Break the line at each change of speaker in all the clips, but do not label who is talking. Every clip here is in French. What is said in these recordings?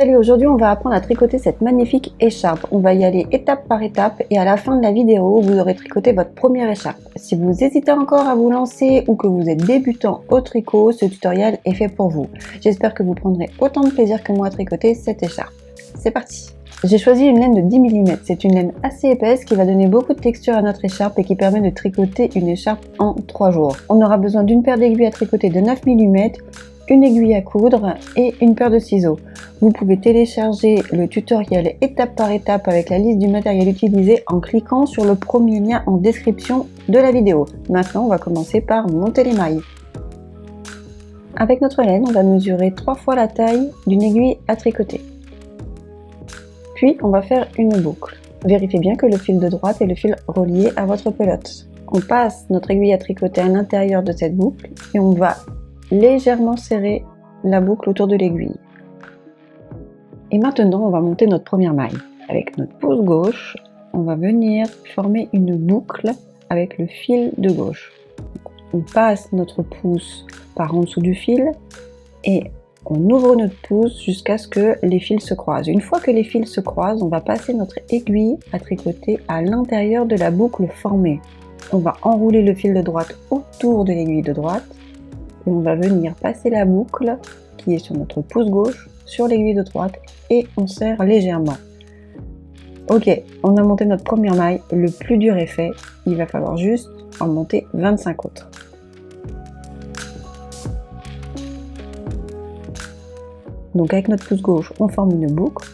Salut, aujourd'hui on va apprendre à tricoter cette magnifique écharpe. On va y aller étape par étape et à la fin de la vidéo, vous aurez tricoté votre première écharpe. Si vous hésitez encore à vous lancer ou que vous êtes débutant au tricot, ce tutoriel est fait pour vous. J'espère que vous prendrez autant de plaisir que moi à tricoter cette écharpe. C'est parti! J'ai choisi une laine de 10 mm. C'est une laine assez épaisse qui va donner beaucoup de texture à notre écharpe et qui permet de tricoter une écharpe en 3 jours. On aura besoin d'une paire d'aiguilles à tricoter de 9 mm, une aiguille à coudre et une paire de ciseaux. Vous pouvez télécharger le tutoriel étape par étape avec la liste du matériel utilisé en cliquant sur le premier lien en description de la vidéo. Maintenant, on va commencer par monter les mailles. Avec notre laine, on va mesurer 3 fois la taille d'une aiguille à tricoter. Puis, on va faire une boucle. Vérifiez bien que le fil de droite est le fil relié à votre pelote. On passe notre aiguille à tricoter à l'intérieur de cette boucle et on va légèrement serrer la boucle autour de l'aiguille. Et maintenant, on va monter notre première maille. Avec notre pouce gauche, on va venir former une boucle avec le fil de gauche. On passe notre pouce par en dessous du fil et on ouvre notre pouce jusqu'à ce que les fils se croisent. Une fois que les fils se croisent, on va passer notre aiguille à tricoter à l'intérieur de la boucle formée. On va enrouler le fil de droite autour de l'aiguille de droite et on va venir passer la boucle qui est sur notre pouce gauche sur l'aiguille de droite et on serre légèrement. Ok, on a monté notre première maille, le plus dur est fait, il va falloir juste en monter 25 autres. Donc avec notre pouce gauche, on forme une boucle,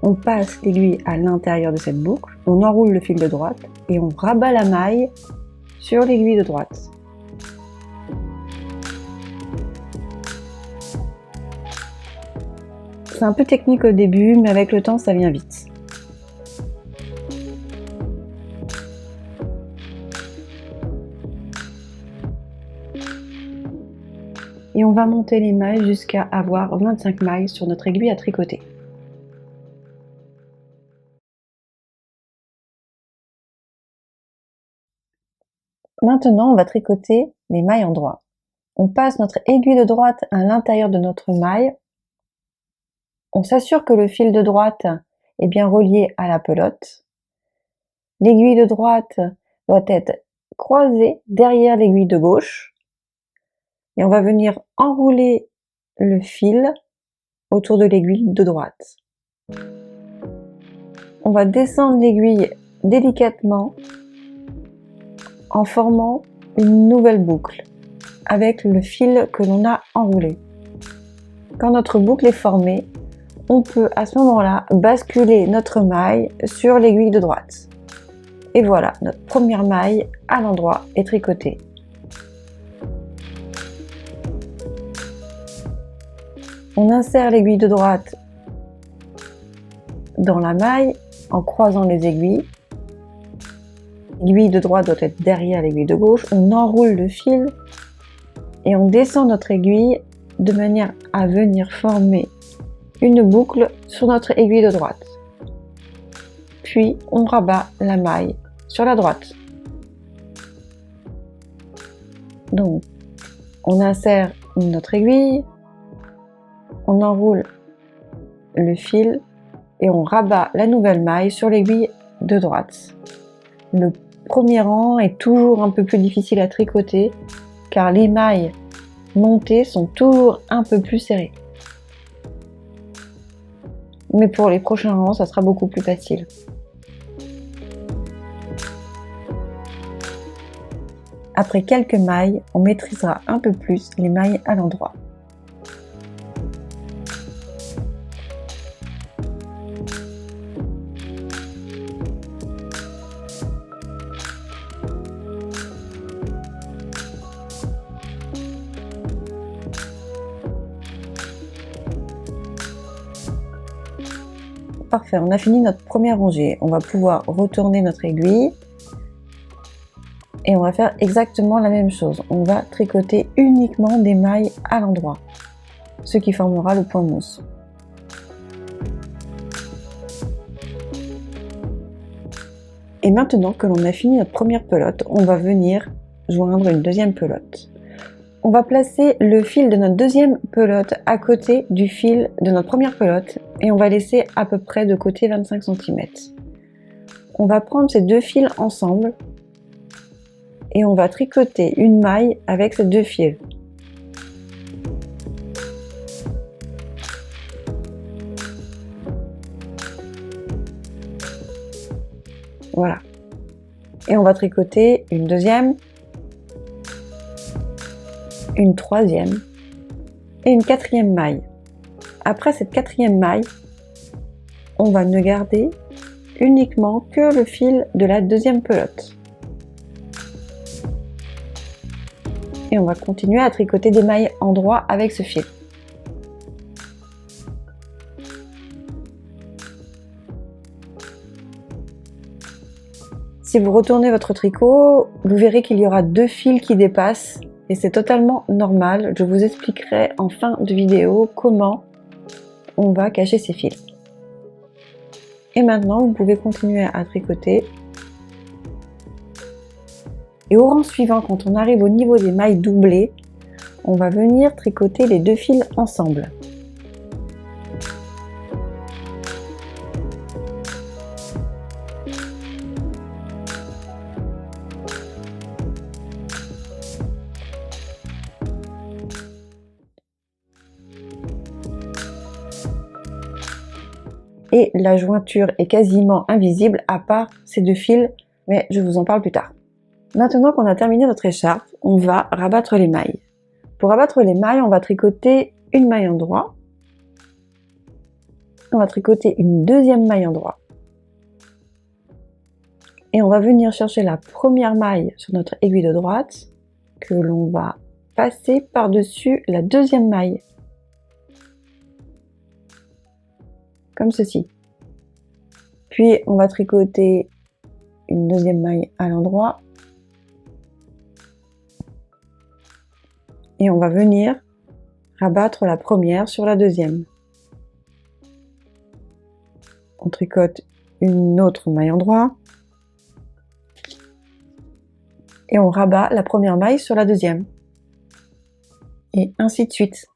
on passe l'aiguille à l'intérieur de cette boucle, on enroule le fil de droite et on rabat la maille sur l'aiguille de droite. C'est un peu technique au début, mais avec le temps, ça vient vite. Et on va monter les mailles jusqu'à avoir 25 mailles sur notre aiguille à tricoter. Maintenant, on va tricoter les mailles en droit. On passe notre aiguille de droite à l'intérieur de notre maille. On s'assure que le fil de droite est bien relié à la pelote. L'aiguille de droite doit être croisée derrière l'aiguille de gauche. Et on va venir enrouler le fil autour de l'aiguille de droite. On va descendre l'aiguille délicatement en formant une nouvelle boucle avec le fil que l'on a enroulé. Quand notre boucle est formée, on peut à ce moment-là basculer notre maille sur l'aiguille de droite. Et voilà, notre première maille à l'endroit est tricotée. On insère l'aiguille de droite dans la maille en croisant les aiguilles. L'aiguille de droite doit être derrière l'aiguille de gauche. On enroule le fil et on descend notre aiguille de manière à venir former une boucle sur notre aiguille de droite. Puis on rabat la maille sur la droite. Donc on insère notre aiguille, on enroule le fil et on rabat la nouvelle maille sur l'aiguille de droite. Le premier rang est toujours un peu plus difficile à tricoter car les mailles montées sont toujours un peu plus serrées. Mais pour les prochains rangs, ça sera beaucoup plus facile. Après quelques mailles, on maîtrisera un peu plus les mailles à l'endroit. Parfait, on a fini notre première rangée. On va pouvoir retourner notre aiguille et on va faire exactement la même chose. On va tricoter uniquement des mailles à l'endroit, ce qui formera le point mousse. Et maintenant que l'on a fini notre première pelote, on va venir joindre une deuxième pelote. On va placer le fil de notre deuxième pelote à côté du fil de notre première pelote et on va laisser à peu près de côté 25 cm. On va prendre ces deux fils ensemble et on va tricoter une maille avec ces deux fils. Voilà. Et on va tricoter une deuxième, une troisième et une quatrième maille. Après cette quatrième maille, on va ne garder uniquement que le fil de la deuxième pelote. Et on va continuer à tricoter des mailles endroits avec ce fil. Si vous retournez votre tricot, vous verrez qu'il y aura deux fils qui dépassent et c'est totalement normal. Je vous expliquerai en fin de vidéo comment on va cacher ces fils. Et maintenant, vous pouvez continuer à tricoter. Et au rang suivant, quand on arrive au niveau des mailles doublées, on va venir tricoter les deux fils ensemble. Et la jointure est quasiment invisible à part ces deux fils, mais je vous en parle plus tard. Maintenant qu'on a terminé notre écharpe, on va rabattre les mailles. Pour rabattre les mailles, on va tricoter une maille endroit. On va tricoter une deuxième maille endroit. Et on va venir chercher la première maille sur notre aiguille de droite que l'on va passer par-dessus la deuxième maille. Comme ceci. Puis on va tricoter une deuxième maille à l'endroit et on va venir rabattre la première sur la deuxième. On tricote une autre maille endroit et on rabat la première maille sur la deuxième et ainsi de suite.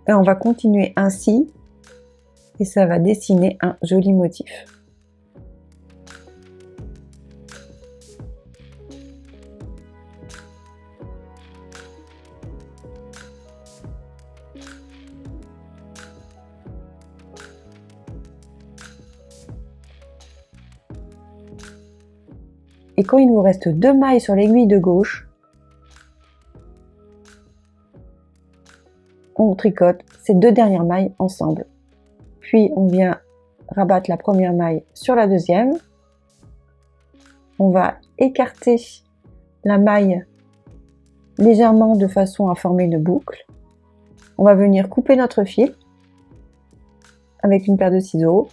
Et on va continuer ainsi et ça va dessiner un joli motif. Et quand il vous reste deux mailles sur l'aiguille de gauche, on tricote ces deux dernières mailles ensemble. Puis on vient rabattre la première maille sur la deuxième. On va écarter la maille légèrement de façon à former une boucle. On va venir couper notre fil avec une paire de ciseaux.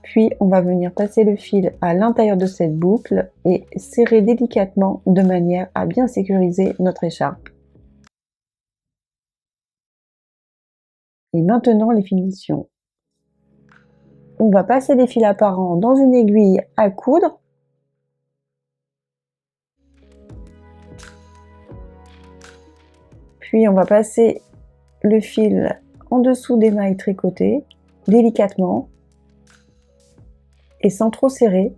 Puis on va venir passer le fil à l'intérieur de cette boucle et serrer délicatement de manière à bien sécuriser notre écharpe. Et maintenant les finitions. On va passer des fils apparents dans une aiguille à coudre. Puis on va passer le fil en dessous des mailles tricotées, délicatement et sans trop serrer.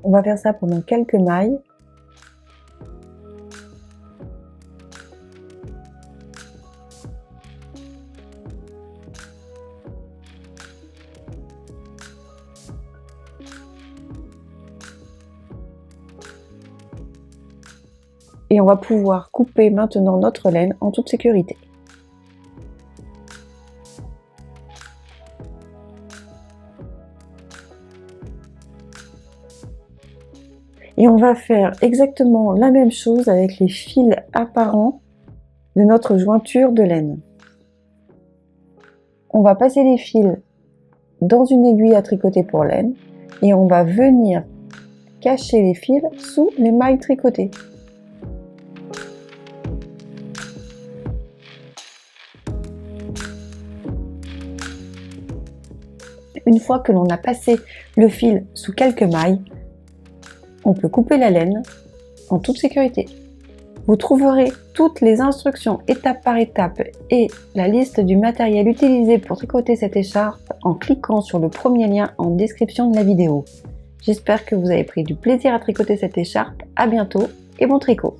On va faire ça pendant quelques mailles. Et on va pouvoir couper maintenant notre laine en toute sécurité. Et on va faire exactement la même chose avec les fils apparents de notre jointure de laine. On va passer les fils dans une aiguille à tricoter pour laine et on va venir cacher les fils sous les mailles tricotées. Une fois que l'on a passé le fil sous quelques mailles, on peut couper la laine en toute sécurité. Vous trouverez toutes les instructions étape par étape et la liste du matériel utilisé pour tricoter cette écharpe en cliquant sur le premier lien en description de la vidéo. J'espère que vous avez pris du plaisir à tricoter cette écharpe. À bientôt et bon tricot!